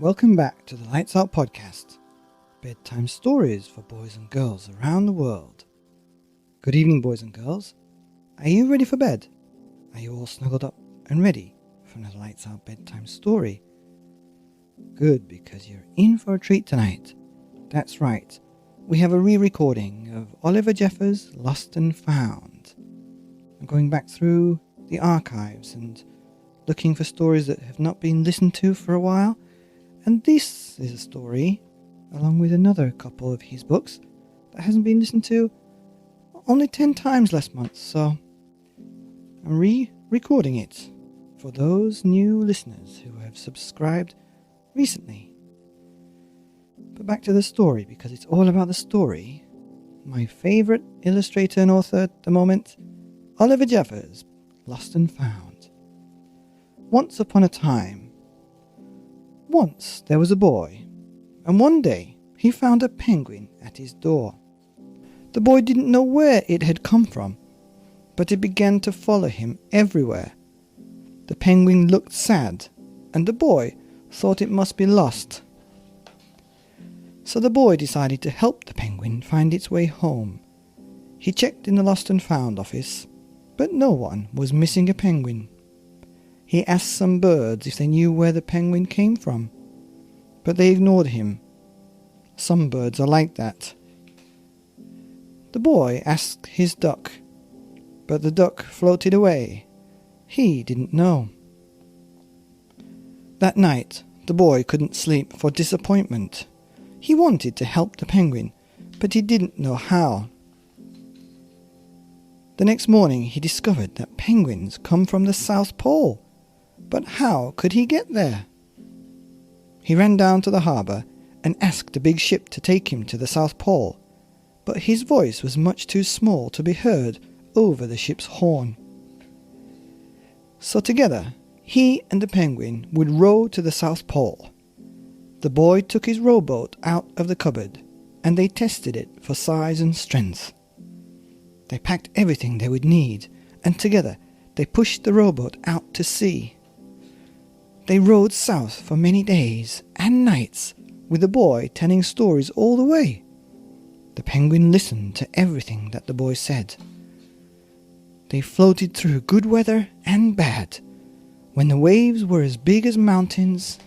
Welcome back to the Lights Out Podcast, bedtime stories for boys and girls around the world. Good evening, boys and girls. Are you ready for bed? Are you all snuggled up and ready for another Lights Out bedtime story? Good, because you're in for a treat tonight. That's right, we have a re-recording of Oliver Jeffers' Lost and Found. I'm going back through the archives and looking for stories that have not been listened to for a while. And this is a story, along with another couple of his books, that hasn't been listened to only 10 times last month, so I'm re-recording it for those new listeners who have subscribed recently. But back to the story, because it's all about the story. My favourite illustrator and author at the moment, Oliver Jeffers' Lost and Found. Once upon a time, once there was a boy, and one day he found a penguin at his door. The boy didn't know where it had come from, but it began to follow him everywhere. The penguin looked sad, and the boy thought it must be lost. So the boy decided to help the penguin find its way home. He checked in the Lost and Found office, but no one was missing a penguin. He asked some birds if they knew where the penguin came from, but they ignored him. Some birds are like that. The boy asked his duck, but the duck floated away. He didn't know. That night, the boy couldn't sleep for disappointment. He wanted to help the penguin, but he didn't know how. The next morning, he discovered that penguins come from the South Pole. But how could he get there? He ran down to the harbour and asked a big ship to take him to the South Pole, but his voice was much too small to be heard over the ship's horn. So together, he and the penguin would row to the South Pole. The boy took his rowboat out of the cupboard, and they tested it for size and strength. They packed everything they would need, and together they pushed the rowboat out to sea. They rowed south for many days and nights, with the boy telling stories all the way. The penguin listened to everything that the boy said. They floated through good weather and bad, when the waves were as big as mountains,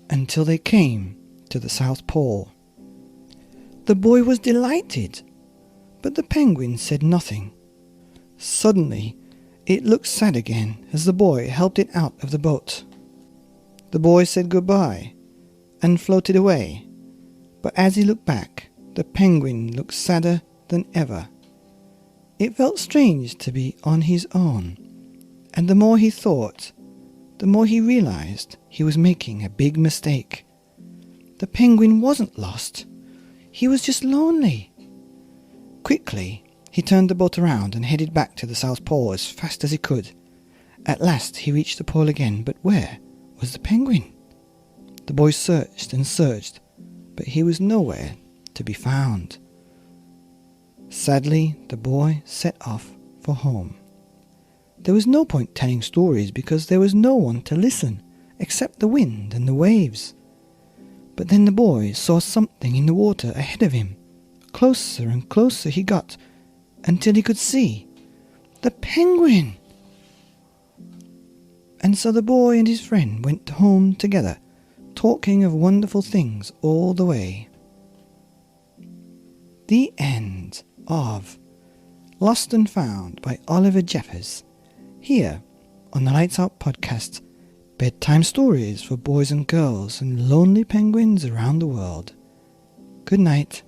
until they came to the South Pole. The boy was delighted, but the penguin said nothing. Suddenly, it looked sad again as the boy helped it out of the boat. The boy said goodbye and floated away, but as he looked back, the penguin looked sadder than ever. It felt strange to be on his own, and the more he thought, the more he realized he was making a big mistake. The penguin wasn't lost. He was just lonely. Quickly, he turned the boat around and headed back to the South Pole as fast as he could. At last he reached the pole again, but where was the penguin? The boy searched and searched, but he was nowhere to be found. Sadly, the boy set off for home. There was no point telling stories because there was no one to listen except the wind and the waves. But then the boy saw something in the water ahead of him. Closer and closer he got, until he could see the penguin. And so the boy and his friend went home together, talking of wonderful things all the way. The end of Lost and Found by Oliver Jeffers, here on the Lights Out Podcast, bedtime stories for boys and girls and lonely penguins around the world. Good night.